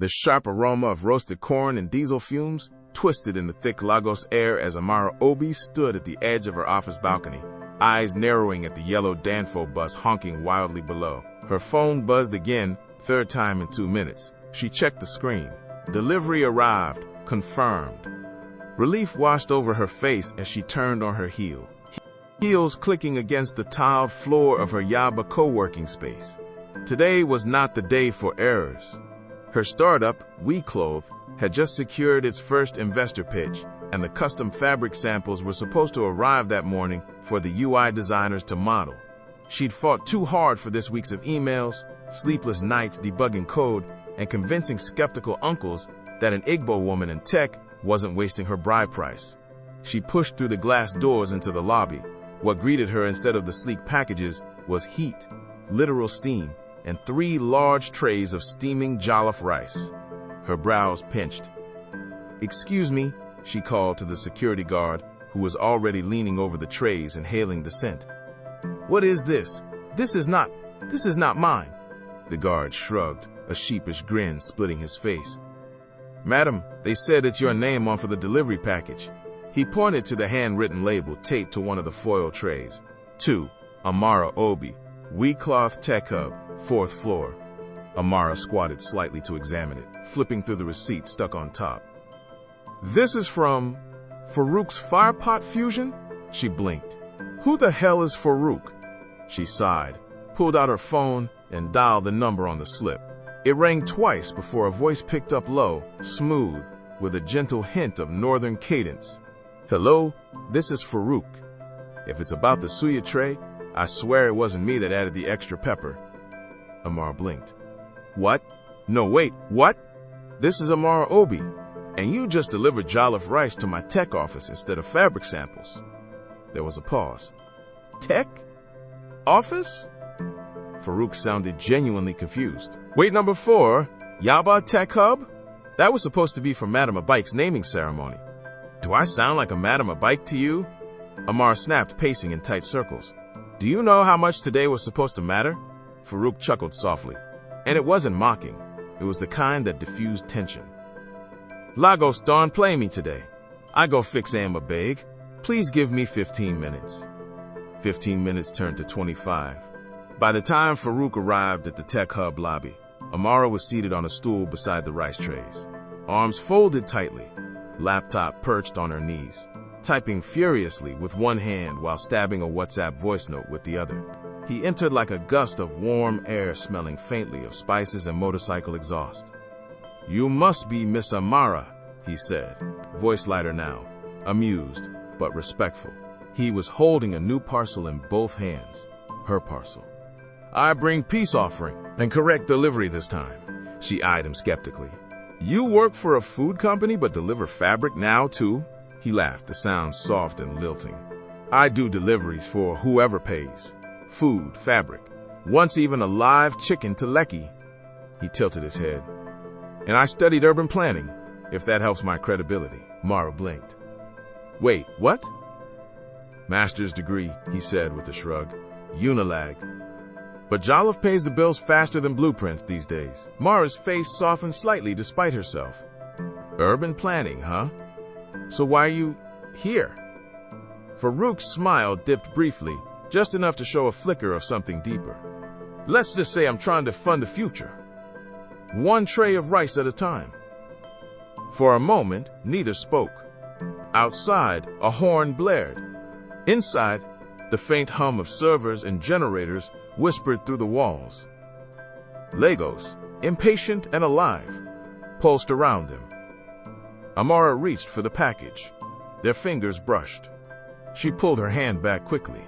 The sharp aroma of roasted corn and diesel fumes twisted in the thick Lagos air as Amara Obi stood at the edge of her office balcony, eyes narrowing at the yellow Danfo bus honking wildly below. Her phone buzzed again, third time in 2 minutes. She checked the screen. Delivery arrived, confirmed. Relief washed over her face as she turned on her heel, heels clicking against the tiled floor of her Yaba co-working space. Today was not the day for errors. Her startup, WeClothe, had just secured its first investor pitch, and the custom fabric samples were supposed to arrive that morning for the UI designers to model. She'd fought too hard for this weeks of emails, sleepless nights debugging code, and convincing skeptical uncles that an Igbo woman in tech wasn't wasting her bride price. She pushed through the glass doors into the lobby. What greeted her instead of the sleek packages was heat, literal steam, and 3 large trays of steaming jollof rice. Her brows pinched. "Excuse me," she called to the security guard, who was already leaning over the trays and hailing the scent. "What is this? This is not mine." The guard shrugged, a sheepish grin splitting his face. "Madam, they said it's your name on for the delivery package." He pointed to the handwritten label taped to one of the foil trays. "To Amara Obi, WeCloth Tech Hub, 4th floor." Amara squatted slightly to examine it, flipping through the receipt stuck on top. "This is from Farouk's Firepot Fusion?" She blinked. "Who the hell is Farouk?" She sighed, pulled out her phone, and dialed the number on the slip. It rang twice before a voice picked up low, smooth, with a gentle hint of northern cadence. "Hello, this is Farouk. If it's about the suya tray, I swear it wasn't me that added the extra pepper." Amara blinked. "What? No, wait, what? This is Amara Obi, and you just delivered jollof rice to my tech office instead of fabric samples." There was a pause. "Tech? Office?" Farouk sounded genuinely confused. "Wait, number 4, Yaba Tech Hub? That was supposed to be for Madame Abike's naming ceremony. Do I sound like a Madame Abike to you?" Amar snapped, pacing in tight circles. "Do you know how much today was supposed to matter?" Farouk chuckled softly. And it wasn't mocking. It was the kind that diffused tension. "Lagos darn play me today. I go fix Amma Beg. Please give me 15 minutes. 15 minutes turned to 25. By the time Farouk arrived at the tech hub lobby, Amara was seated on a stool beside the rice trays, arms folded tightly, laptop perched on her knees, typing furiously with one hand while stabbing a WhatsApp voice note with the other. He entered like a gust of warm air smelling faintly of spices and motorcycle exhaust. "You must be Miss Amara," he said, voice lighter now, amused but respectful. He was holding a new parcel in both hands, her parcel. "I bring peace offering and correct delivery this time." She eyed him skeptically. "You work for a food company but deliver fabric now too?" He laughed, the sound soft and lilting. "I do deliveries for whoever pays. Food, fabric, once even a live chicken to Lekki." He tilted his head. "And I studied urban planning, if that helps my credibility." Mara blinked. "Wait, what?" "Master's degree," he said with a shrug. "Unilag. But Jollof pays the bills faster than blueprints these days." Mara's face softened slightly despite herself. "Urban planning, huh? So why are you here?" Farouk's smile dipped briefly, just enough to show a flicker of something deeper. "Let's just say I'm trying to fund the future. One tray of rice at a time." For a moment, neither spoke. Outside, a horn blared. Inside, the faint hum of servers and generators whispered through the walls. Lagos, impatient and alive, pulsed around them. Amara reached for the package. Their fingers brushed. She pulled her hand back quickly.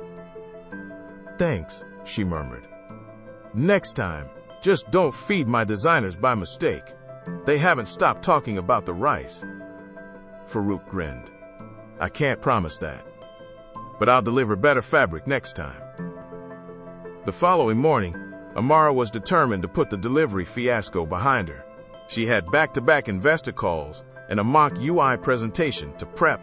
"Thanks," she murmured. "Next time, just don't feed my designers by mistake. They haven't stopped talking about the rice." Farouk grinned. "I can't promise that. But I'll deliver better fabric next time." The following morning, Amara was determined to put the delivery fiasco behind her. She had back-to-back investor calls and a mock UI presentation to prep.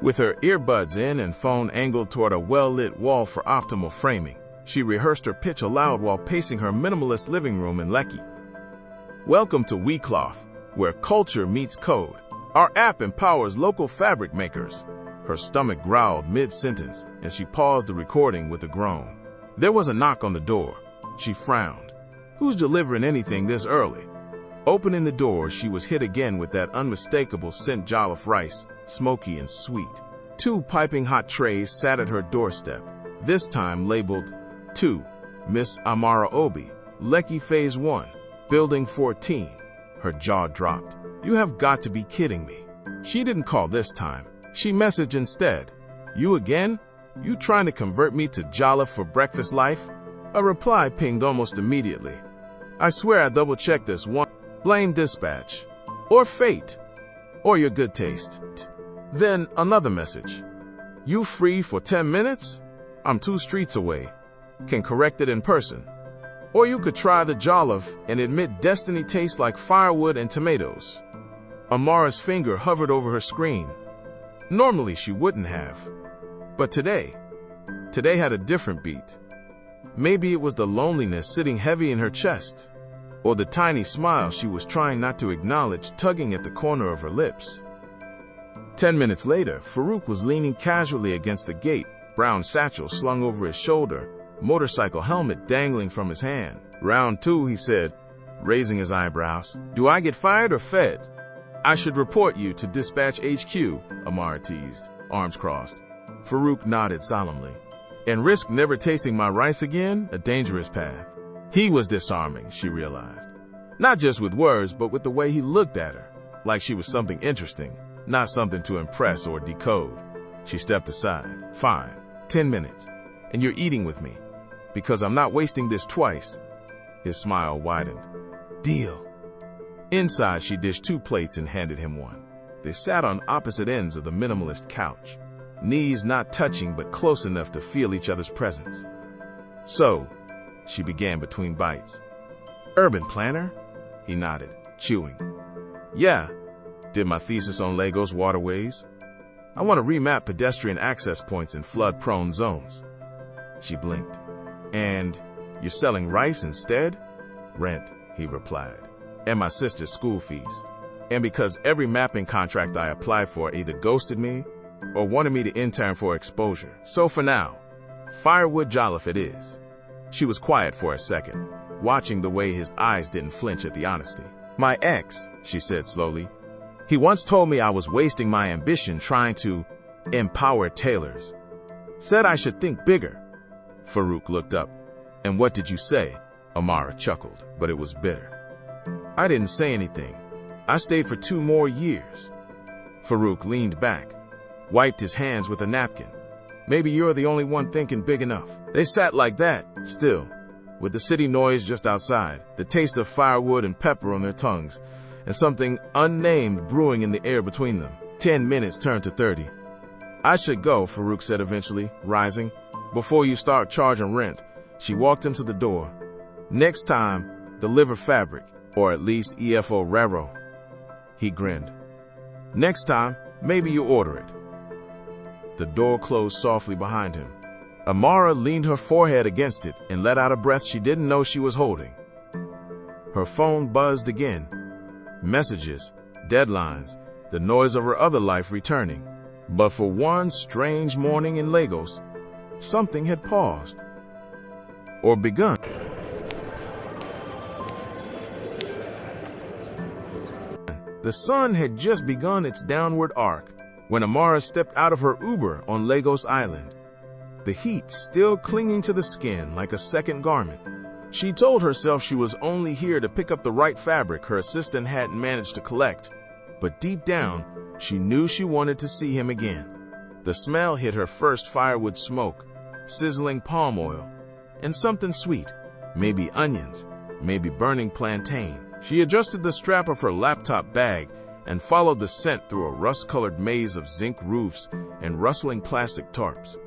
With her earbuds in and phone angled toward a well-lit wall for optimal framing, she rehearsed her pitch aloud while pacing her minimalist living room in Lekki. Welcome to WeCloth, where culture meets code. Our app empowers local fabric makers. Her stomach growled mid-sentence, and she paused the recording with a groan. There was a knock on the door. She frowned. Who's delivering anything this early? Opening the door, she was hit again with that unmistakable scent jollof rice, smoky and sweet. 2 piping hot trays sat at her doorstep, this time labeled to Miss Amara Obi, Lekki Phase 1, Building 14. Her jaw dropped. You have got to be kidding me. She didn't call this time. She messaged instead. You again? You trying to convert me to jollof for breakfast life? A reply pinged almost immediately. I swear I double-checked this one. Blame dispatch. Or fate. Or your good taste. Then another message. You free for 10 minutes? I'm 2 streets away. Can correct it in person. Or you could try the jollof and admit destiny tastes like firewood and tomatoes. Amara's finger hovered over her screen. Normally she wouldn't have. But today had a different beat. Maybe it was the loneliness sitting heavy in her chest, or the tiny smile she was trying not to acknowledge tugging at the corner of her lips. 10 minutes later, Farouk was leaning casually against the gate, brown satchel slung over his shoulder, motorcycle helmet dangling from his hand. Round 2, he said, raising his eyebrows. Do I get fired or fed? I should report you to Dispatch HQ, Amara teased, arms crossed. Farouk nodded solemnly. And risk never tasting my rice again? A dangerous path. He was disarming, she realized. Not just with words, but with the way he looked at her, like she was something interesting, not something to impress or decode. She stepped aside. Fine, 10 minutes. And you're eating with me, because I'm not wasting this twice. His smile widened. Deal. Inside, she dished 2 plates and handed him one. They sat on opposite ends of the minimalist couch, knees not touching but close enough to feel each other's presence. So, she began between bites. Urban planner? He nodded, chewing. Yeah. Did my thesis on Lagos waterways. I want to remap pedestrian access points in flood-prone zones. She blinked. And you're selling rice instead? Rent, he replied. And my sister's school fees. And because every mapping contract I applied for either ghosted me or wanted me to intern for exposure. So for now, firewood jollof it is. She was quiet for a second, watching the way his eyes didn't flinch at the honesty. My ex, she said slowly, he once told me I was wasting my ambition trying to empower tailors. Said I should think bigger. Farouk looked up. And what did you say? Amara chuckled, but it was bitter. I didn't say anything. I stayed for 2 more years. Farouk leaned back, wiped his hands with a napkin. Maybe you're the only one thinking big enough. They sat like that, still, with the city noise just outside, the taste of firewood and pepper on their tongues, and something unnamed brewing in the air between them. 10 minutes turned to 30. I should go, Farouk said eventually, rising. Before you start charging rent. She walked him to the door. Next time, deliver fabric, or at least EFO Raro. He grinned. Next time, maybe you order it. The door closed softly behind him. Amara leaned her forehead against it and let out a breath she didn't know she was holding. Her phone buzzed again. Messages, deadlines, the noise of her other life returning. But for one strange morning in Lagos, something had paused. Or begun. The sun had just begun its downward arc when Amara stepped out of her Uber on Lagos Island, the heat still clinging to the skin like a second garment. She told herself she was only here to pick up the right fabric her assistant hadn't managed to collect, but deep down, she knew she wanted to see him again. The smell hit her first: firewood smoke, sizzling palm oil, and something sweet, maybe onions, maybe burning plantain. She adjusted the strap of her laptop bag and followed the scent through a rust-colored maze of zinc roofs and rustling plastic tarps.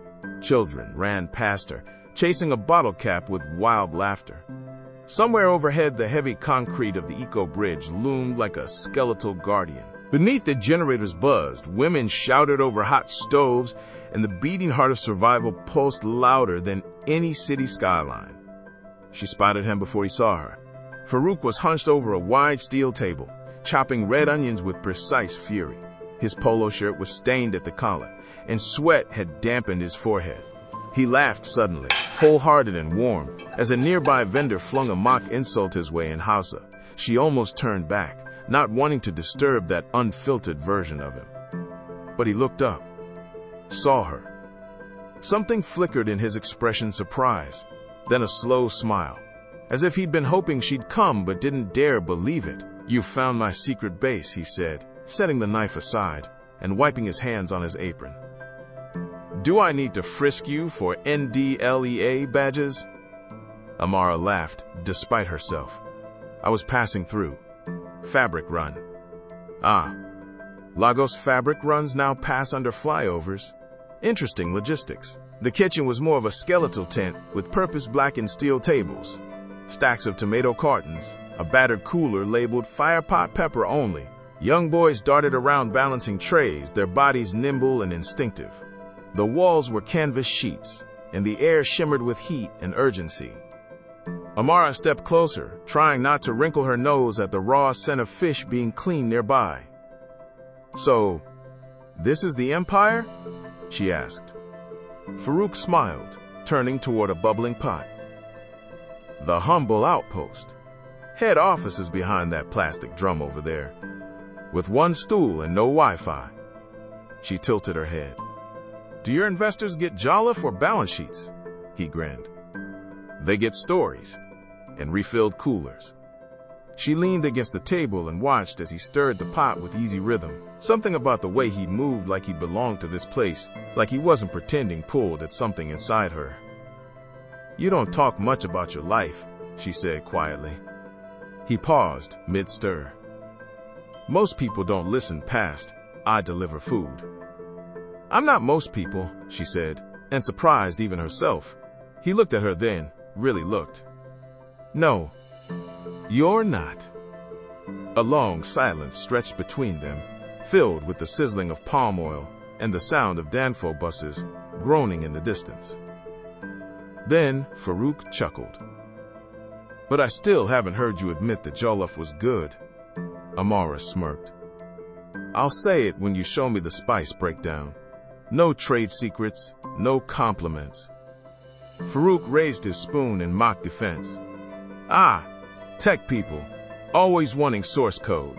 Children ran past her, chasing a bottle cap with wild laughter. Somewhere overhead, the heavy concrete of the Eco Bridge loomed like a skeletal guardian. Beneath the generators buzzed, women shouted over hot stoves, and the beating heart of survival pulsed louder than any city skyline. She spotted him before he saw her. Farouk was hunched over a wide steel table, chopping red onions with precise fury. His polo shirt was stained at the collar, and sweat had dampened his forehead. He laughed suddenly, wholehearted and warm, as a nearby vendor flung a mock insult his way in Hausa. She almost turned back, not wanting to disturb that unfiltered version of him. But he looked up, saw her. Something flickered in his expression: surprise, then a slow smile, as if he'd been hoping she'd come but didn't dare believe it. "You found my secret base," he said, setting the knife aside and wiping his hands on his apron. "Do I need to frisk you for NDLEA badges?" Amara laughed, despite herself. "I was passing through. Fabric run." "Ah. Lagos fabric runs now pass under flyovers. Interesting logistics." The kitchen was more of a skeletal tent with purpose-blackened steel tables, stacks of tomato cartons, a battered cooler labeled firepot pepper only. Young boys darted around balancing trays, their bodies nimble and instinctive. The walls were canvas sheets, and the air shimmered with heat and urgency. Amara stepped closer, trying not to wrinkle her nose at the raw scent of fish being cleaned nearby. "So, this is the Empire?" she asked. Farouk smiled, turning toward a bubbling pot. "The humble outpost. Head office is behind that plastic drum over there, with one stool and no Wi-Fi." She tilted her head. "Do your investors get jollof or balance sheets?" He grinned. "They get stories and refilled coolers." She leaned against the table and watched as he stirred the pot with easy rhythm. Something about the way he moved, like he belonged to this place, like he wasn't pretending, pulled at something inside her. "You don't talk much about your life," she said quietly. He paused, mid-stir. "Most people don't listen past, 'I deliver food.'" "I'm not most people," she said, and surprised even herself. He looked at her then, really looked. "No, you're not." A long silence stretched between them, filled with the sizzling of palm oil and the sound of Danfo buses groaning in the distance. Then Farouk chuckled. "But I still haven't heard you admit that jollof was good." Amara smirked. "I'll say it when you show me the spice breakdown. No trade secrets, no compliments." Farouk raised his spoon in mock defense. "Ah, tech people, always wanting source code."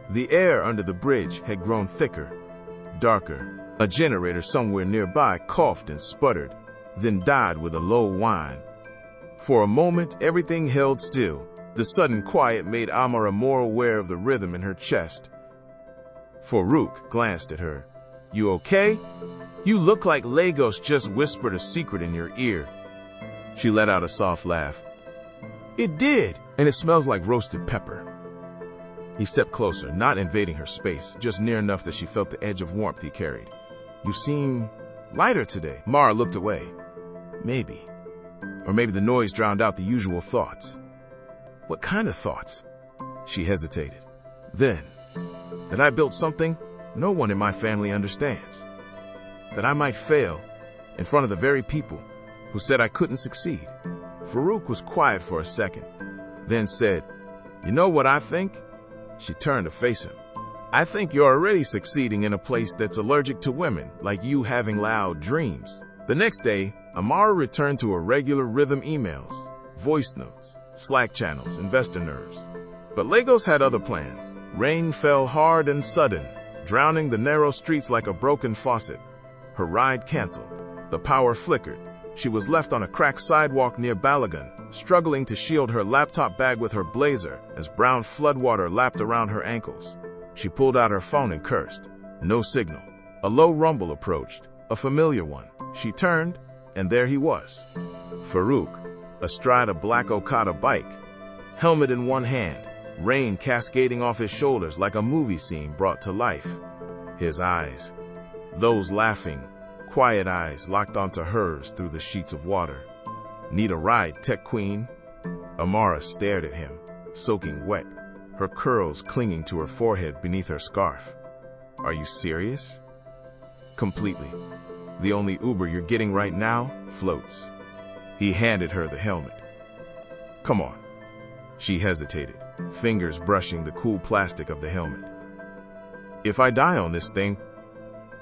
The air under the bridge had grown thicker, darker. A generator somewhere nearby coughed and sputtered, then died with a low whine. For a moment, everything held still. The sudden quiet made Amara more aware of the rhythm in her chest. Farouk glanced at her. "You okay? You look like Lagos just whispered a secret in your ear." She let out a soft laugh. "It did, and it smells like roasted pepper." He stepped closer, not invading her space, just near enough that she felt the edge of warmth he carried. "You seem lighter today." Mara looked away. Maybe. Or maybe the noise drowned out the usual thoughts. "What kind of thoughts?" She hesitated. "Then, that I built something no one in my family understands. That I might fail in front of the very people who said I couldn't succeed." Farouk was quiet for a second, then said, "You know what I think?" She turned to face him. "I think you're already succeeding in a place that's allergic to women, like you having loud dreams." The next day, Amara returned to her regular rhythm emails, voice notes, Slack channels, investor nerves. But Lagos had other plans. Rain fell hard and sudden, drowning the narrow streets like a broken faucet. Her ride canceled. The power flickered. She was left on a cracked sidewalk near Balagan, struggling to shield her laptop bag with her blazer as brown floodwater lapped around her ankles. She pulled out her phone and cursed. No signal. A low rumble approached, a familiar one. She turned, and there he was. Farouk, astride a black Okada bike, helmet in one hand, rain cascading off his shoulders like a movie scene brought to life. His eyes, those laughing, quiet eyes, locked onto hers through the sheets of water. "Need a ride, tech queen?" Amara stared at him, soaking wet, her curls clinging to her forehead beneath her scarf. "Are you serious?" "Completely. The only Uber you're getting right now floats." He handed her the helmet. "Come on." She hesitated, fingers brushing the cool plastic of the helmet. If I die on this thing,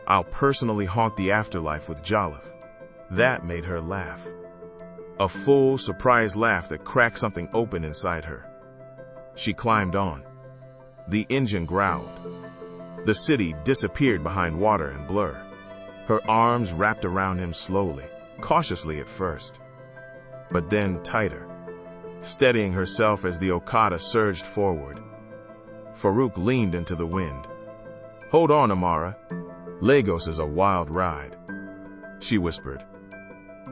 I'll personally haunt the afterlife with Jolliffe. That made her laugh. A full, surprised laugh that cracked something open inside her. She climbed on. The engine growled. The city disappeared behind water and blur. Her arms wrapped around him slowly, cautiously at first, but then tighter, steadying herself as the Okada surged forward. Farouk leaned into the wind. "Hold on, Amara. Lagos is a wild ride," she whispered.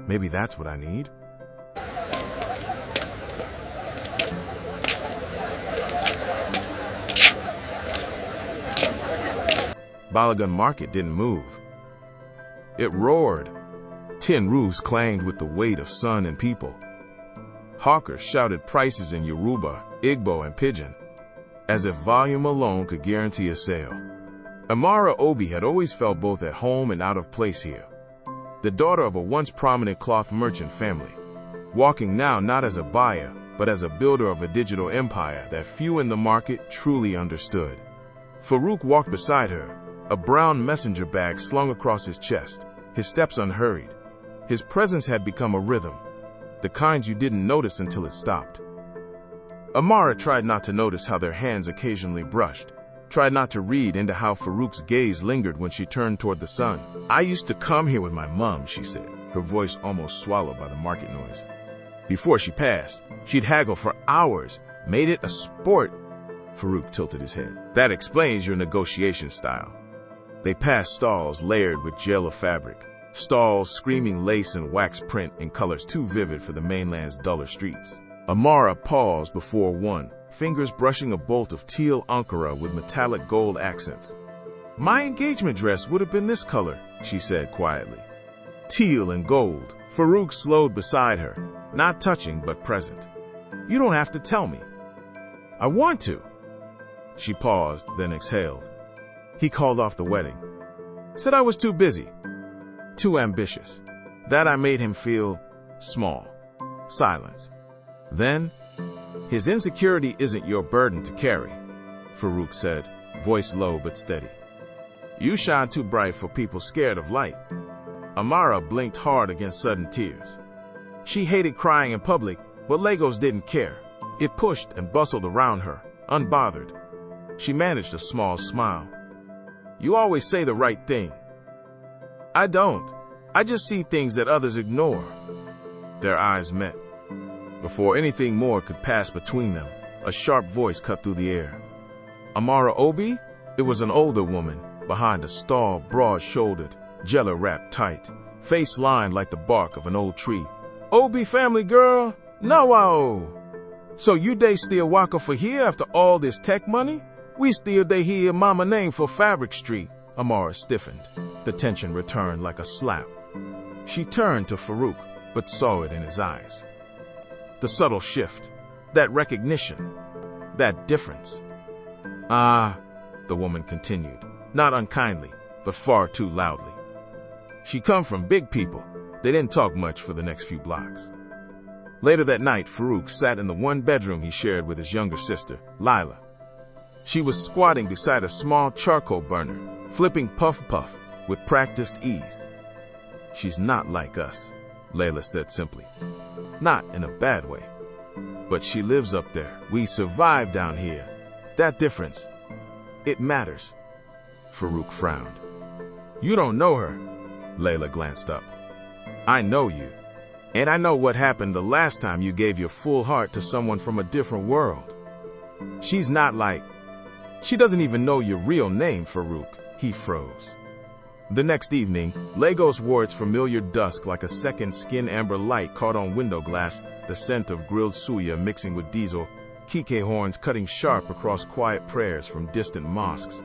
"Maybe that's what I need." Balagan Market didn't move. It roared. Tin roofs clanged with the weight of sun and people. Hawkers shouted prices in Yoruba, Igbo, and Pidgin, as if volume alone could guarantee a sale. Amara Obi had always felt both at home and out of place here. The daughter of a once prominent cloth merchant family, walking now not as a buyer, but as a builder of a digital empire that few in the market truly understood. Farouk walked beside her, a brown messenger bag slung across his chest, his steps unhurried. His presence had become a rhythm, the kind you didn't notice until it stopped. Amara tried not to notice how their hands occasionally brushed, tried not to read into how Farouk's gaze lingered when she turned toward the sun. "I used to come here with my mom," she said, her voice almost swallowed by the market noise. "Before she passed, she'd haggle for hours, made it a sport." Farouk tilted his head. "That explains your negotiation style." They passed stalls layered with gel of fabric, stalls screaming lace and wax print in colors too vivid for the mainland's duller streets. Amara paused before one, fingers brushing a bolt of teal ankara with metallic gold accents. "My engagement dress would have been this color," she said quietly. "Teal and gold." Farouk slowed beside her, not touching but present. "You don't have to tell me." "I want to." She paused, then exhaled. "He called off the wedding. Said I was too busy, too ambitious. That I made him feel small." Silence. Then, "His insecurity isn't your burden to carry," Farouk said, voice low but steady. "You shine too bright for people scared of light." Amara blinked hard against sudden tears. She hated crying in public, but Lagos didn't care. It pushed and bustled around her, unbothered. She managed a small smile. "You always say the right thing." "I don't. I just see things that others ignore." Their eyes met. Before anything more could pass between them, a sharp voice cut through the air. "Amara Obi?" It was an older woman, behind a stall, broad-shouldered, jello wrapped tight, face lined like the bark of an old tree. "Obi family girl? No. So you dey still waka for here after all this tech money? We still dey hear mama name for Fabric Street." Amara stiffened. The tension returned like a slap. She turned to Farouk, but saw it in his eyes. The subtle shift, that recognition, that difference. "Ah," the woman continued, not unkindly, but far too loudly. She come from big people. They didn't talk much for the next few blocks. Later that night, Farouk sat in the one bedroom he shared with his younger sister, Lila. She was squatting beside a small charcoal burner, flipping puff-puff with practiced ease. "She's not like us," Layla said simply. "Not in a bad way. But she lives up there. We survive down here. That difference, it matters." Farouk frowned. "You don't know her." Layla glanced up. "I know you. And I know what happened the last time you gave your full heart to someone from a different world. She's not like... She doesn't even know your real name, Farouk." He froze. The next evening, Lagos wore its familiar dusk like a second skin amber light caught on window glass, the scent of grilled suya mixing with diesel, kike horns cutting sharp across quiet prayers from distant mosques.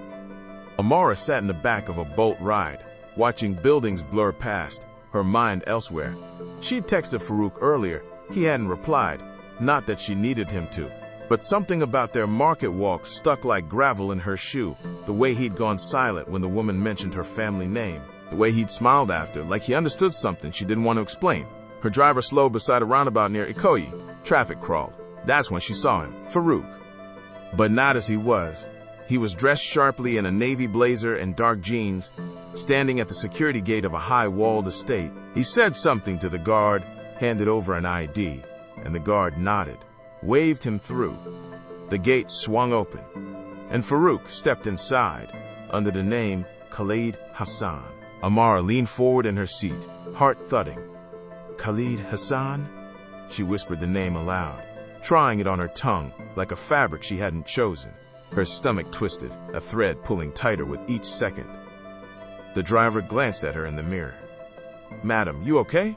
Amara sat in the back of a bolt ride, watching buildings blur past, her mind elsewhere. She'd texted Farouk earlier. He hadn't replied, not that she needed him to. But something about their market walk stuck like gravel in her shoe, the way he'd gone silent when the woman mentioned her family name, the way he'd smiled after, like he understood something she didn't want to explain. Her driver slowed beside a roundabout near Ikoyi. Traffic crawled. That's when she saw him, Farouk. But not as he was. He was dressed sharply in a navy blazer and dark jeans, standing at the security gate of a high-walled estate. He said something to the guard, handed over an ID, and the guard nodded, waved him through. The gate swung open, and Farouk stepped inside, under the name Khalid Hassan. Amara leaned forward in her seat, heart thudding. Khalid Hassan? She whispered the name aloud, trying it on her tongue like a fabric she hadn't chosen. Her stomach twisted, a thread pulling tighter with each second. The driver glanced at her in the mirror. "Madam, you okay?"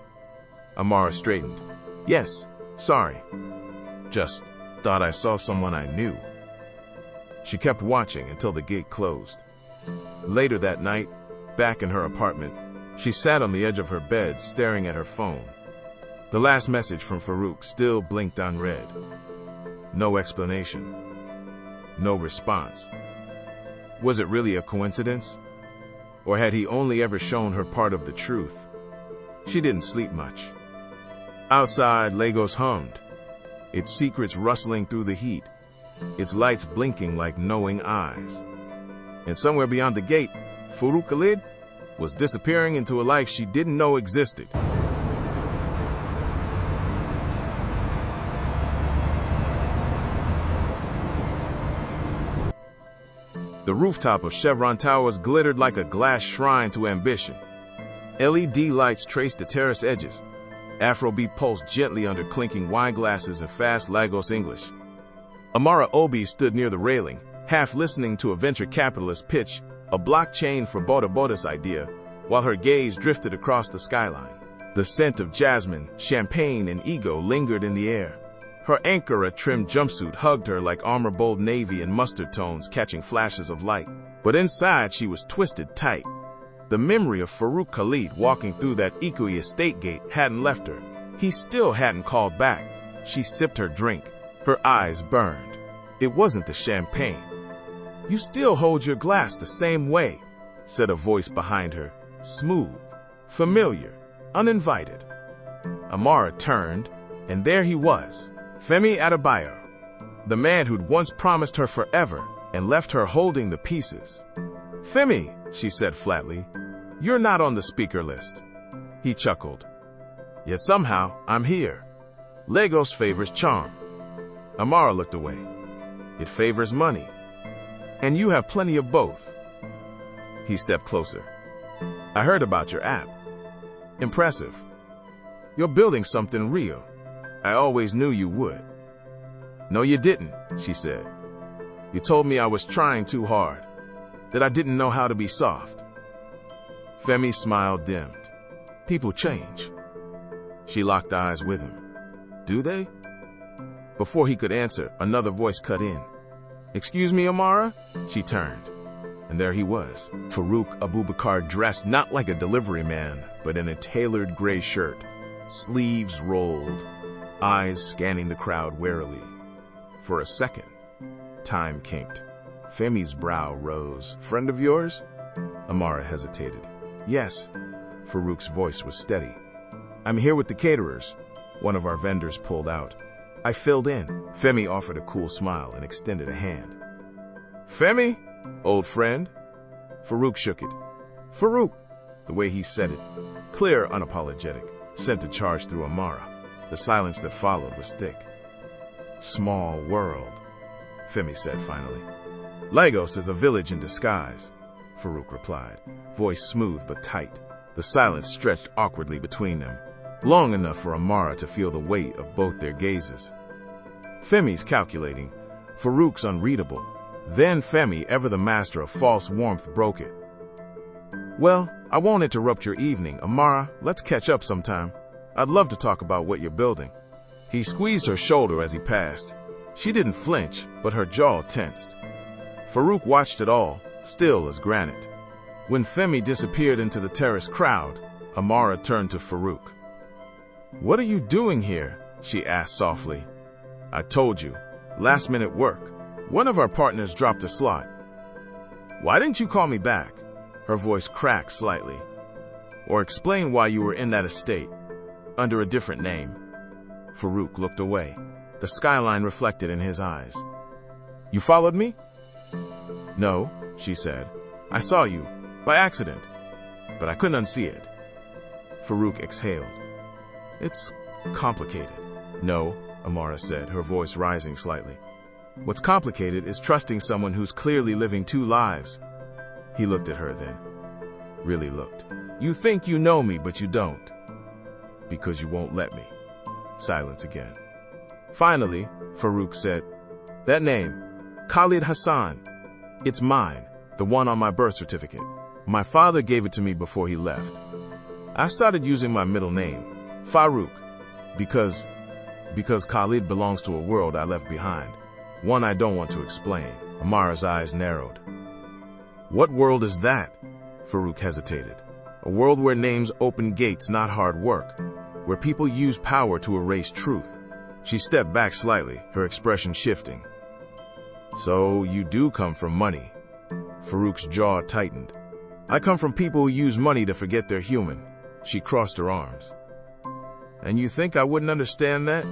Amara straightened. "Yes, sorry. Just thought I saw someone I knew." She kept watching until the gate closed. Later that night, back in her apartment, she sat on the edge of her bed staring at her phone. The last message from Farouk still blinked unread. No explanation. No response. Was it really a coincidence? Or had he only ever shown her part of the truth? She didn't sleep much. Outside, Lagos hummed, its secrets rustling through the heat, its lights blinking like knowing eyes. And somewhere beyond the gate, Farouk Khalid was disappearing into a life she didn't know existed. The rooftop of Chevron Towers glittered like a glass shrine to ambition. LED lights traced the terrace edges. Afrobeat pulsed gently under clinking wine glasses and fast Lagos English. Amara Obi stood near the railing, half listening to a venture capitalist pitch a blockchain for Bota Bota's idea, while her gaze drifted across the skyline. The scent of jasmine, champagne, and ego lingered in the air. Her Ankara-trimmed jumpsuit hugged her like armor-bold navy and mustard tones catching flashes of light. But inside she was twisted tight. The memory of Farouk Khalid walking through that Ikoyi estate gate hadn't left her. He still hadn't called back. She sipped her drink. Her eyes burned. It wasn't the champagne. "You still hold your glass the same way," said a voice behind her, smooth, familiar, uninvited. Amara turned, and there he was, Femi Adebayo, the man who'd once promised her forever and left her holding the pieces. "Femi," she said flatly, "you're not on the speaker list." He chuckled. "Yet somehow, I'm here. Lagos favors charm." Amara looked away. "It favors money. And you have plenty of both." He stepped closer. "I heard about your app. Impressive. You're building something real. I always knew you would." "No, you didn't," she said. "You told me I was trying too hard, that I didn't know how to be soft." Femi's smile dimmed. "People change." She locked eyes with him. "Do they?" Before he could answer, another voice cut in. "Excuse me, Amara?" She turned, and there he was, Farouk Abubakar, dressed not like a delivery man, but in a tailored gray shirt, sleeves rolled, eyes scanning the crowd warily. For a second, time kinked. Femi's brow rose. "Friend of yours?" Amara hesitated. "Yes." Farouk's voice was steady. "I'm here with the caterers." One of our vendors pulled out. "I filled in." Femi offered a cool smile and extended a hand. "Femi, old friend." Farouk shook it. "Farouk." The way he said it, clear, unapologetic, sent a charge through Amara. The silence that followed was thick. "Small world," Femi said finally. "Lagos is a village in disguise," Farouk replied, voice smooth but tight. The silence stretched awkwardly between them, long enough for Amara to feel the weight of both their gazes. Femi's calculating, Farouk's unreadable. Then Femi, ever the master of false warmth, broke it. "Well, I won't interrupt your evening, Amara. Let's catch up sometime. I'd love to talk about what you're building." He squeezed her shoulder as he passed. She didn't flinch, but her jaw tensed. Farouk watched it all, still as granite. When Femi disappeared into the terrace crowd, Amara turned to Farouk. "What are you doing here?" she asked softly. "I told you, last-minute work. One of our partners dropped a slot." "Why didn't you call me back?" Her voice cracked slightly. "Or explain why you were in that estate, under a different name." Farouk looked away. the skyline reflected in his eyes. "You followed me?" "No," she said. "I saw you, by accident, but I couldn't unsee it." Farouk exhaled. "It's complicated." "No," Amara said, her voice rising slightly. "What's complicated is trusting someone who's clearly living two lives." He looked at her then. Really looked. "You think you know me, but you don't. Because you won't let me." Silence again. Finally, Farouk said, "That name, Khalid Hassan, it's mine, the one on my birth certificate. My father gave it to me before he left. I started using my middle name, Farouk, because Khalid belongs to a world I left behind, one I don't want to explain." Amara's eyes narrowed. "What world is that?" Farouk hesitated. "A world where names open gates, not hard work, where people use power to erase truth." She stepped back slightly, her expression shifting. "So you do come from money?" Farouk's jaw tightened. "I come from people who use money to forget they're human." She crossed her arms. "And you think I wouldn't understand that?"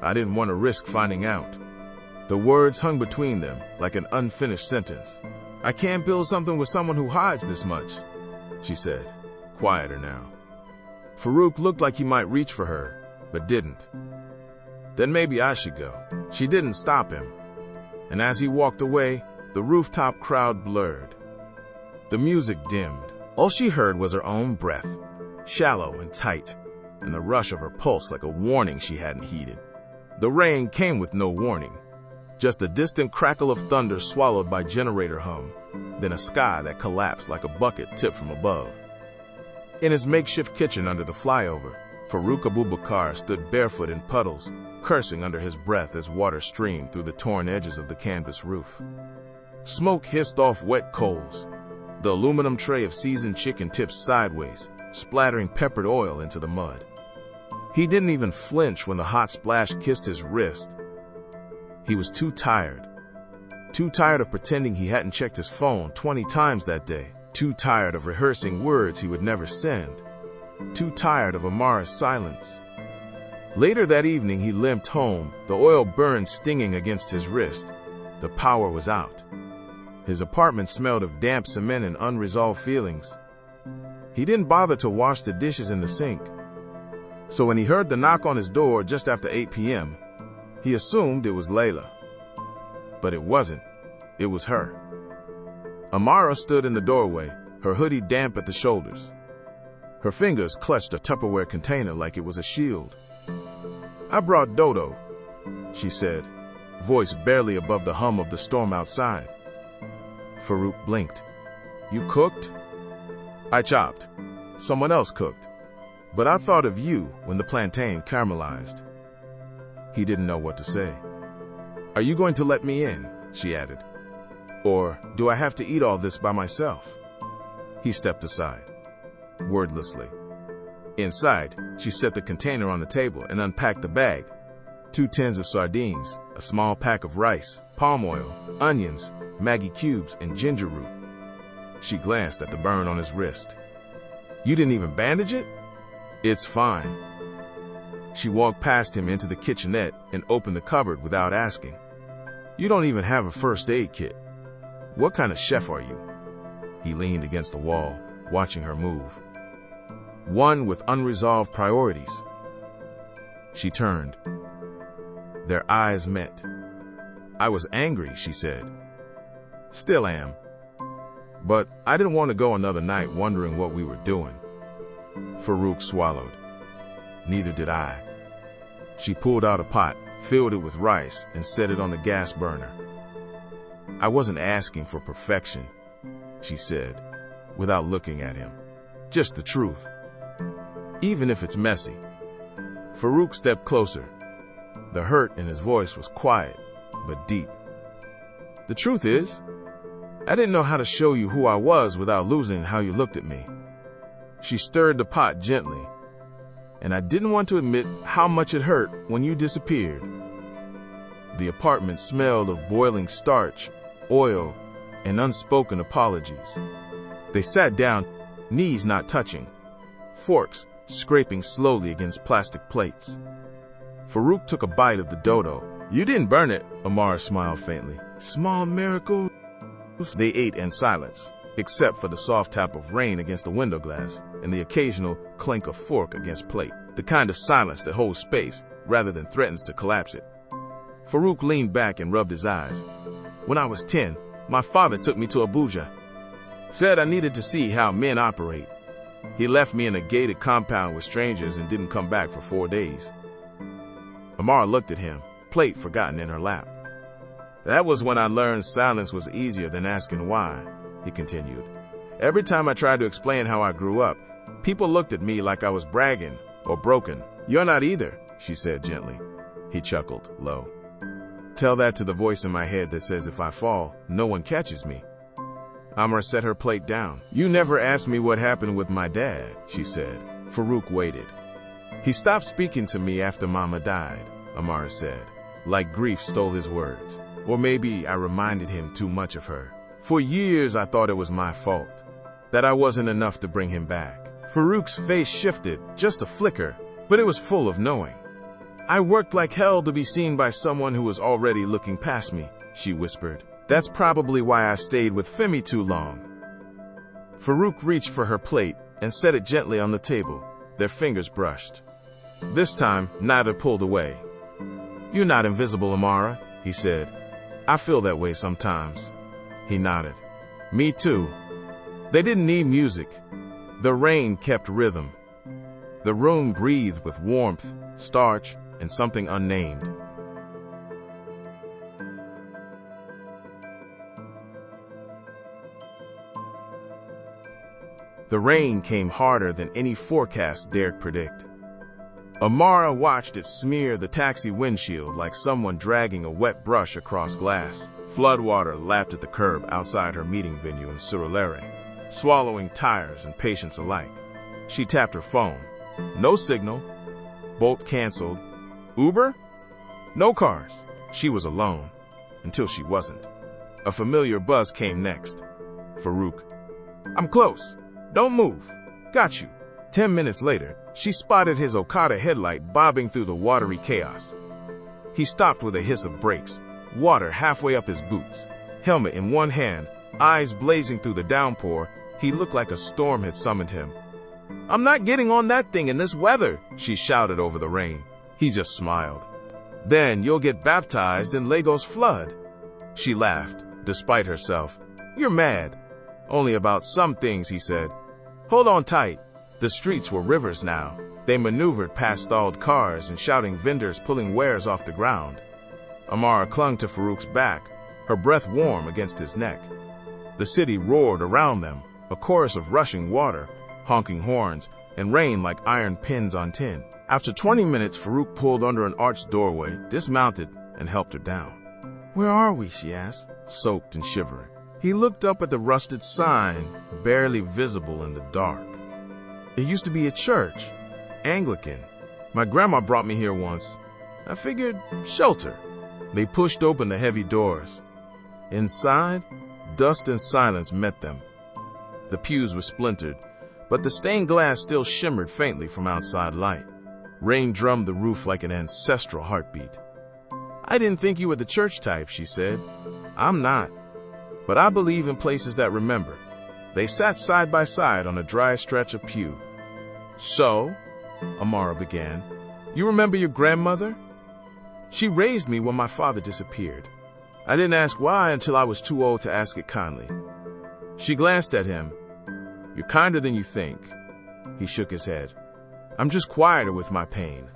I didn't want to risk finding out. The words hung between them like an unfinished sentence. "I can't build something with someone who hides this much," she said, quieter now. Farouk looked like he might reach for her, but didn't. "Then maybe I should go." She didn't stop him, and as he walked away, the rooftop crowd blurred. The music dimmed. All she heard was her own breath, shallow and tight, and the rush of her pulse like a warning she hadn't heeded. The rain came with no warning, just a distant crackle of thunder swallowed by generator hum, then a sky that collapsed like a bucket tipped from above. In his makeshift kitchen under the flyover, Farouk Abubakar stood barefoot in puddles, cursing under his breath as water streamed through the torn edges of the canvas roof. Smoke hissed off wet coals. The aluminum tray of seasoned chicken tipped sideways, splattering peppered oil into the mud. He didn't even flinch when the hot splash kissed his wrist. He was too tired of pretending he hadn't checked his phone 20 times that day, too tired of rehearsing words he would never send, too tired of Amara's silence. Later that evening he limped home, the oil burn stinging against his wrist. The power was out. His apartment smelled of damp cement and unresolved feelings. He didn't bother to wash the dishes in the sink. So when he heard the knock on his door just after 8 p.m., he assumed it was Layla. But it wasn't. It was her. Amara stood in the doorway, her hoodie damp at the shoulders. Her fingers clutched a Tupperware container like it was a shield. "I brought Dodo," she said, voice barely above the hum of the storm outside. Farouk blinked. "You cooked?" "I chopped. Someone else cooked. But I thought of you when the plantain caramelized." He didn't know what to say. "Are you going to let me in?" she added. "Or do I have to eat all this by myself?" He stepped aside, wordlessly. Inside, she set the container on the table and unpacked the bag. 2 tins of sardines, a small pack of rice, palm oil, onions, Maggi cubes, and ginger root. She glanced at the burn on his wrist. "You didn't even bandage it?" "It's fine." She walked past him into the kitchenette and opened the cupboard without asking. "You don't even have a first aid kit. What kind of chef are you?" He leaned against the wall, watching her move. One with unresolved priorities. She turned. Their eyes met. "I was angry," she said. "Still am. But I didn't want to go another night wondering what we were doing." Farouk swallowed. "Neither did I." She pulled out a pot, filled it with rice, and set it on the gas burner. "I wasn't asking for perfection," she said, without looking at him. "Just the truth. Even if it's messy." Farouk stepped closer. The hurt in his voice was quiet, but deep. "The truth is, I didn't know how to show you who I was without losing how you looked at me." She stirred the pot gently. "And I didn't want to admit how much it hurt when you disappeared." The apartment smelled of boiling starch, oil, and unspoken apologies. They sat down, knees not touching, forks scraping slowly against plastic plates. Farouk took a bite of the dodo. You didn't burn it, Amara smiled faintly. Small miracle. They ate in silence, except for the soft tap of rain against the window glass and the occasional clink of fork against plate, the kind of silence that holds space rather than threatens to collapse it. Farouk leaned back and rubbed his eyes. When I was 10, my father took me to Abuja. Said I needed to see how men operate. He left me in a gated compound with strangers and didn't come back for 4 days. Amara looked at him, plate forgotten in her lap. That was when I learned silence was easier than asking why, he continued. Every time I tried to explain how I grew up, people looked at me like I was bragging or broken. You're not either, she said gently. He chuckled, low. Tell that to the voice in my head that says if I fall, no one catches me. Amara set her plate down. You never asked me what happened with my dad, she said. Farouk waited. He stopped speaking to me after Mama died, Amara said, like grief stole his words. Or maybe I reminded him too much of her. For years I thought it was my fault, that I wasn't enough to bring him back. Farouk's face shifted, just a flicker, but it was full of knowing. I worked like hell to be seen by someone who was already looking past me, she whispered. That's probably why I stayed with Femi too long. Farouk reached for her plate and set it gently on the table. Their fingers brushed. This time, neither pulled away. You're not invisible, Amara, he said. I feel that way sometimes. He nodded. Me too. They didn't need music. The rain kept rhythm. The room breathed with warmth, starch, and something unnamed. The rain came harder than any forecast dared predict. Amara watched it smear the taxi windshield like someone dragging a wet brush across glass. Floodwater lapped at the curb outside her meeting venue in Surulere, swallowing tires and patients alike. She tapped her phone. No signal. Bolt canceled. Uber? No cars. She was alone. Until she wasn't. A familiar buzz came next. Farouk. I'm close. Don't move. Got you. 10 minutes later, she spotted his Okada headlight bobbing through the watery chaos. He stopped with a hiss of brakes, water halfway up his boots. Helmet in one hand, eyes blazing through the downpour, he looked like a storm had summoned him. I'm not getting on that thing in this weather, she shouted over the rain. He just smiled. Then you'll get baptized in Lagos flood. She laughed, despite herself. You're mad. Only about some things, he said. Hold on tight. The streets were rivers now. They maneuvered past stalled cars and shouting vendors pulling wares off the ground. Amara clung to Farouk's back, her breath warm against his neck. The city roared around them, a chorus of rushing water, honking horns, and rain like iron pins on tin. After 20 minutes, Farouk pulled under an arched doorway, dismounted, and helped her down. Where are we? She asked, soaked and shivering. He looked up at the rusted sign, barely visible in the dark. It used to be a church, Anglican. My grandma brought me here once. I figured, shelter. They pushed open the heavy doors. Inside, dust and silence met them. The pews were splintered, but the stained glass still shimmered faintly from outside light. Rain drummed the roof like an ancestral heartbeat. I didn't think you were the church type, she said. I'm not. But I believe in places that remember. They sat side by side on a dry stretch of pew. So, Amara began, you remember your grandmother? She raised me when my father disappeared. I didn't ask why until I was too old to ask it kindly. She glanced at him. You're kinder than you think. He shook his head. I'm just quieter with my pain.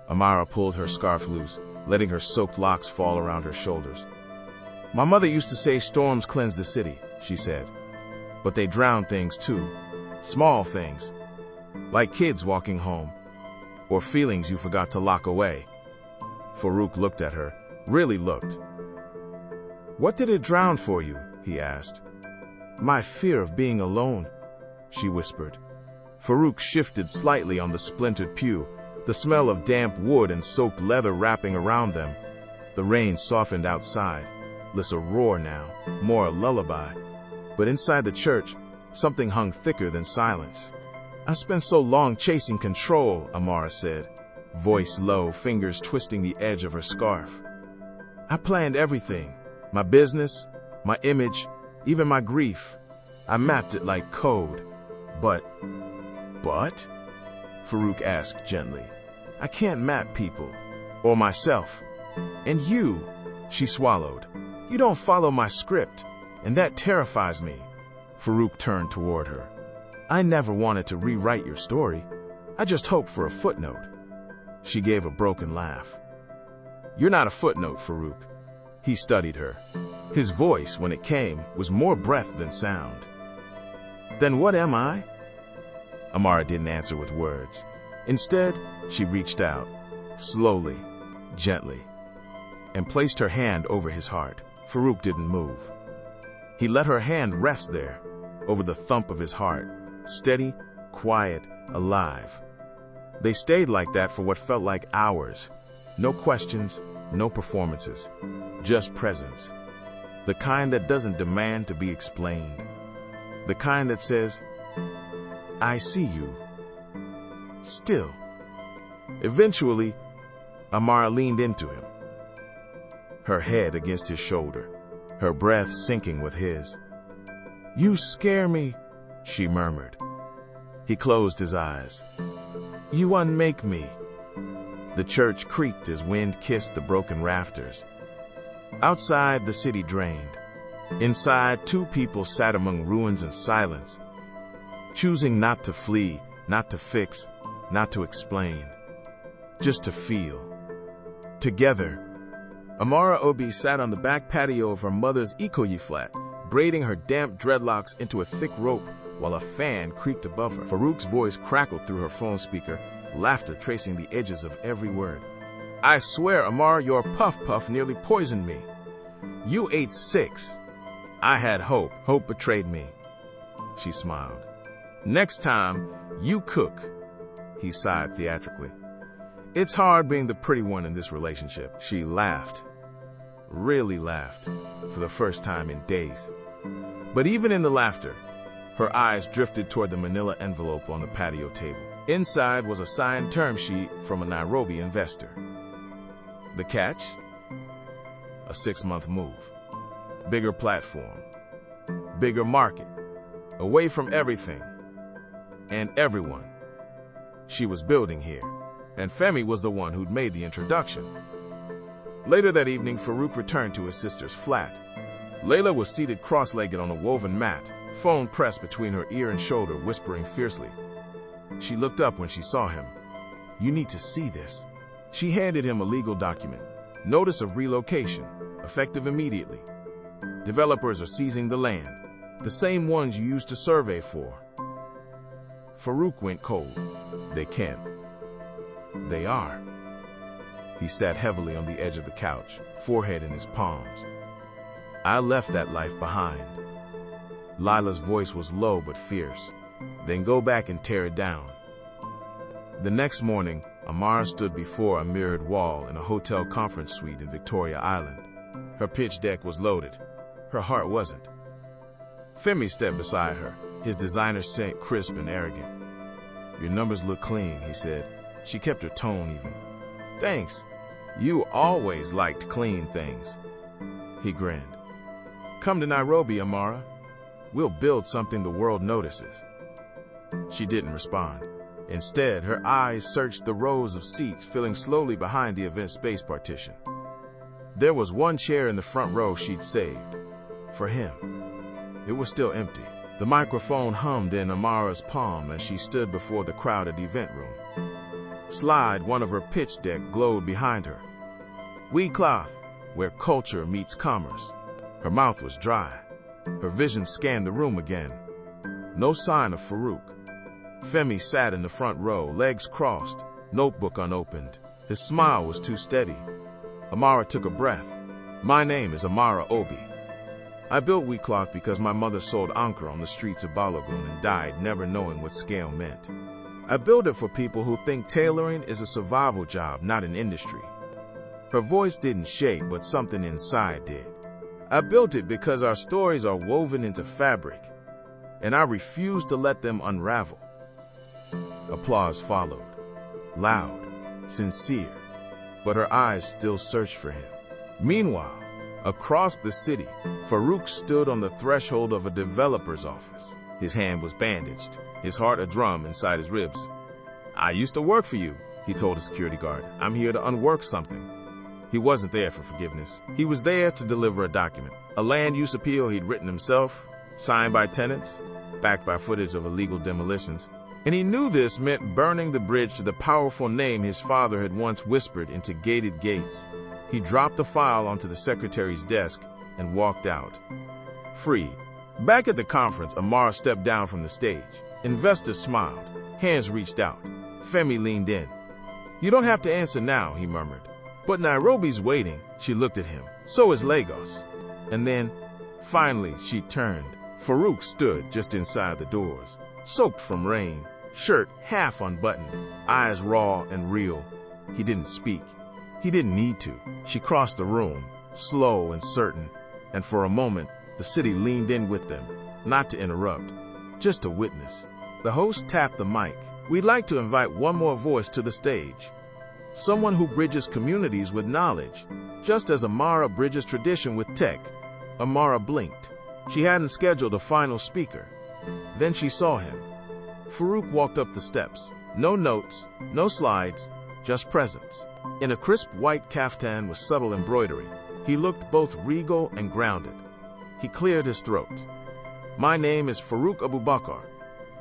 Amara pulled her scarf loose, letting her soaked locks fall around her shoulders. My mother used to say storms cleanse the city, she said. But they drown things too. Small things. Like kids walking home. Or feelings you forgot to lock away. Farouk looked at her, really looked. What did it drown for you? He asked. My fear of being alone, she whispered. Farouk shifted slightly on the splintered pew, the smell of damp wood and soaked leather wrapping around them. The rain softened outside. Less a roar now, more a lullaby. But inside the church, something hung thicker than silence. I spent so long chasing control, Amara said. voice low, fingers twisting the edge of her scarf. I planned everything, my business, my image, even my grief. I mapped it like code. But? Farouk asked gently. I can't map people, or myself. And you, she swallowed. You don't follow my script, and that terrifies me. Farouk turned toward her. I never wanted to rewrite your story. I just hoped for a footnote. She gave a broken laugh. You're not a footnote, Farouk. He studied her. His voice, when it came, was more breath than sound. Then what am I? Amara didn't answer with words. Instead, she reached out, slowly, gently, and placed her hand over his heart. Farouk didn't move. He let her hand rest there, over the thump of his heart, steady, quiet, alive. They stayed like that for what felt like hours. No questions, no performances, just presence. The kind that doesn't demand to be explained. The kind that says, I see you. Still. Eventually, Amara leaned into him, her head against his shoulder, her breath syncing with his. You scare me, she murmured. He closed his eyes. You unmake me. The church creaked as wind kissed the broken rafters. Outside, the city drained. Inside, two people sat among ruins and silence, choosing not to flee, not to fix, not to explain, just to feel. Together, Amara Obi sat on the back patio of her mother's Ikoyi flat, braiding her damp dreadlocks into a thick rope while a fan creaked above her. Farouk's voice crackled through her phone speaker, laughter tracing the edges of every word. I swear, Amara, your puff nearly poisoned me. You ate 6. I had hope. Hope betrayed me. She smiled. Next time, you cook. He sighed theatrically. It's hard being the pretty one in this relationship. She laughed. Really laughed. For the first time in days. But even in the laughter, her eyes drifted toward the manila envelope on the patio table. Inside was a signed term sheet from a Nairobi investor. The catch? A 6-month move. Bigger platform. Bigger market. Away from everything. And everyone. She was building here. And Femi was the one who'd made the introduction. Later that evening, Farouk returned to his sister's flat. Layla was seated cross-legged on a woven mat, phone pressed between her ear and shoulder, whispering fiercely. She looked up when she saw him. You need to see this. She handed him a legal document. Notice of relocation, effective immediately. Developers are seizing the land, the same ones you used to survey for. Farouk went cold. They can't. They are. He sat heavily on the edge of the couch, forehead in his palms. I left that life behind. Lila's voice was low but fierce. Then go back and tear it down. The next morning, Amara stood before a mirrored wall in a hotel conference suite in Victoria Island. Her pitch deck was loaded. Her heart wasn't. Femi stepped beside her, his designer scent crisp and arrogant. Your numbers look clean, he said. She kept her tone even. Thanks. You always liked clean things. He grinned. Come to Nairobi, Amara. We'll build something the world notices. She didn't respond. Instead, her eyes searched the rows of seats filling slowly behind the event space partition. There was one chair in the front row she'd saved. For him. It was still empty. The microphone hummed in Amara's palm as she stood before the crowded event room. Slide, one of her pitch deck, glowed behind her. We cloth, where culture meets commerce. Her mouth was dry. Her vision scanned the room again. No sign of Farouk. Femi sat in the front row, legs crossed, notebook unopened. His smile was too steady. Amara took a breath. My name is Amara Obi. I built We Cloth because my mother sold anchor on the streets of Balogun and died never knowing what scale meant. I built it for people who think tailoring is a survival job, not an industry. Her voice didn't shake, but something inside did. I built it because our stories are woven into fabric, and I refuse to let them unravel. Applause followed. Loud, sincere, but her eyes still searched for him. Meanwhile, across the city, Farouk stood on the threshold of a developer's office. His hand was bandaged, his heart a drum inside his ribs. "I used to work for you," he told a security guard. "I'm here to unwork something." He wasn't there for forgiveness. He was there to deliver a document, a land use appeal he'd written himself, signed by tenants, backed by footage of illegal demolitions. And he knew this meant burning the bridge to the powerful name his father had once whispered into gated gates. He dropped the file onto the secretary's desk and walked out. Free. Back at the conference, Amara stepped down from the stage. Investors smiled. Hands reached out. Femi leaned in. "You don't have to answer now," he murmured. "But Nairobi's waiting." She looked at him. "So is Lagos." And then, finally, she turned. Farouk stood just inside the doors, soaked from rain, shirt half unbuttoned, eyes raw and real. He didn't speak. He didn't need to. She crossed the room, slow and certain, and for a moment, the city leaned in with them, not to interrupt, just to witness. The host tapped the mic. "We'd like to invite one more voice to the stage. Someone who bridges communities with knowledge, just as Amara bridges tradition with tech." Amara blinked. She hadn't scheduled a final speaker. Then she saw him. Farouk walked up the steps. No notes, no slides, just presence. In a crisp white kaftan with subtle embroidery, he looked both regal and grounded. He cleared his throat. "My name is Farouk Abubakar.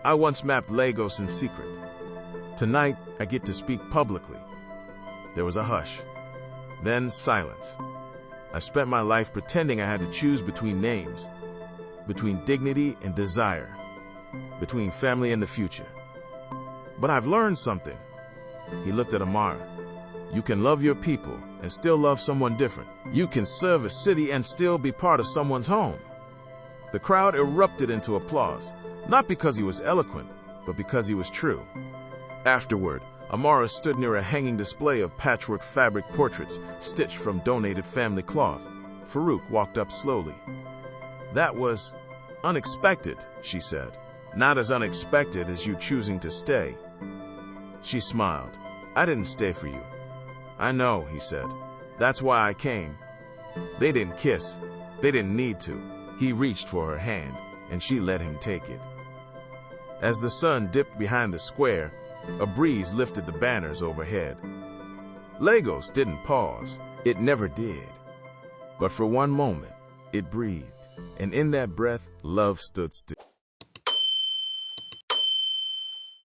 I once mapped Lagos in secret. Tonight, I get to speak publicly." There was a hush. Then silence. "I spent my life pretending I had to choose between names, between dignity and desire, between family and the future. But I've learned something." He looked at Amara. "You can love your people and still love someone different. You can serve a city and still be part of someone's home." The crowd erupted into applause, not because he was eloquent, but because he was true. Afterward, Amara stood near a hanging display of patchwork fabric portraits stitched from donated family cloth. Farouk walked up slowly. "That was unexpected," she said. "Not as unexpected as you choosing to stay." She smiled. "I didn't stay for you." "I know," he said. "That's why I came." They didn't kiss. They didn't need to. He reached for her hand, and she let him take it. As the sun dipped behind the square, a breeze lifted the banners overhead. Lagos didn't pause. It never did. But for one moment, it breathed. And in that breath, love stood still.